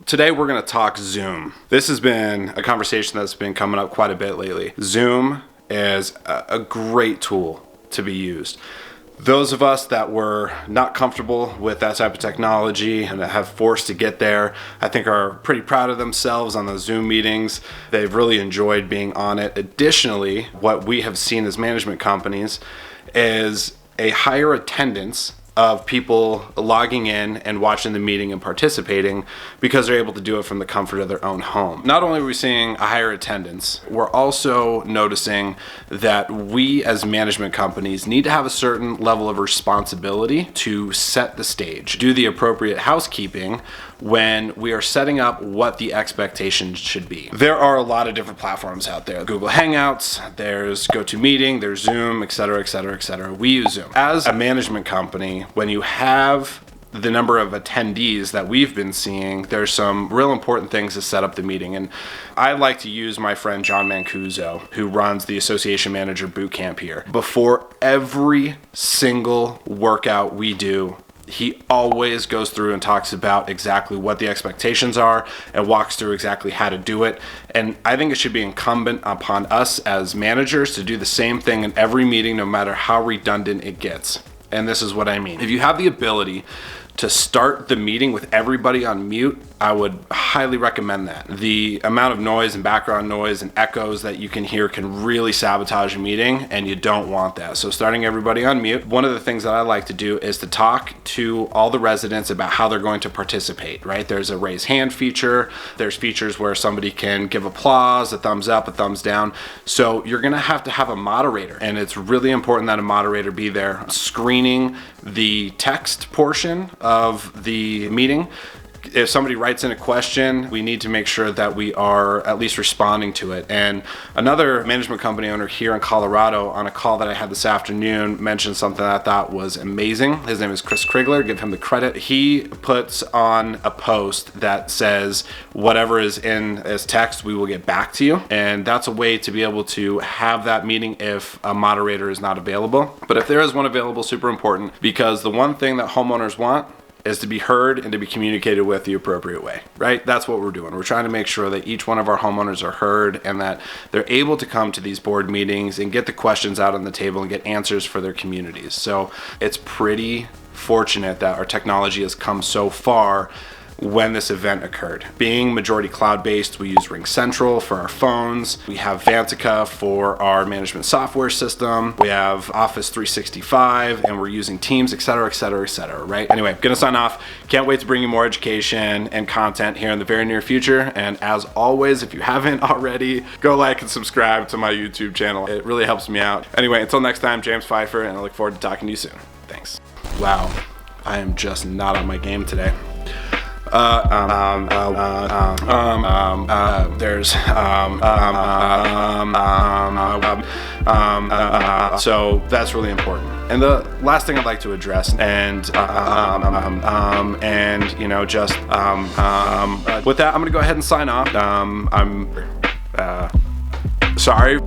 Today we're going to talk Zoom. This has been a conversation that's been coming up quite a bit lately. Zoom is a great tool to be used. Those of us that were not comfortable with that type of technology and that have forced to get there, I think are pretty proud of themselves on those Zoom meetings. They've really enjoyed being on it. Additionally, what we have seen as management companies is a higher attendance of people logging in and watching the meeting and participating because they're able to do it from the comfort of their own home. Not only are we seeing a higher attendance, we're also noticing that we as management companies need to have a certain level of responsibility to set the stage, do the appropriate housekeeping when we are setting up what the expectations should be. There are a lot of different platforms out there. Google Hangouts, there's GoToMeeting, there's Zoom, etc., etc., etc. We use Zoom. As a management company, when you have the number of attendees that we've been seeing, there's some real important things to set up the meeting. And I like to use my friend John Mancuso, who runs the Association Manager Bootcamp here. Before every single workout we do, he always goes through and talks about exactly what the expectations are and walks through exactly how to do it. And I think it should be incumbent upon us as managers to do the same thing in every meeting, no matter how redundant it gets. And this is what I mean. If you have the ability to start the meeting with everybody on mute, I would highly recommend that. The amount of noise and background noise and echoes that you can hear can really sabotage a meeting, and you don't want that. So starting everybody on mute. One of the things that I like to do is to talk to all the residents about how they're going to participate, right? There's a raise hand feature. There's features where somebody can give applause, a thumbs up, a thumbs down. So you're gonna have to have a moderator, and it's really important that a moderator be there screening the text portion of the meeting. If somebody writes in a question, we need to make sure that we are at least responding to it. And another management company owner here in Colorado, on a call that I had this afternoon, mentioned something that I thought was amazing. His name is Chris Krigler, give him the credit. He puts on a post that says, whatever is in as text, we will get back to you. And that's a way to be able to have that meeting if a moderator is not available. But if there is one available, super important, because the one thing that homeowners want is to be heard and to be communicated with the appropriate way, right? That's what we're doing. We're trying to make sure that each one of our homeowners are heard and that they're able to come to these board meetings and get the questions out on the table and get answers for their communities. So it's pretty fortunate that our technology has come so far when this event occurred. Being majority cloud-based, we use RingCentral for our phones. We have Vantica for our management software system. We have Office 365, and we're using Teams, etc., etc., etc., right? Anyway, gonna sign off. Can't wait to bring you more education and content here in the very near future. And as always, if you haven't already, go like and subscribe to my YouTube channel. It really helps me out. Anyway, until next time, James Phifer, and I look forward to talking to you soon. Thanks. Wow, I am just not on my game today. So that's really important. And the last thing I'd like to address, and you know, just with that, I'm gonna go ahead and sign off. I'm sorry.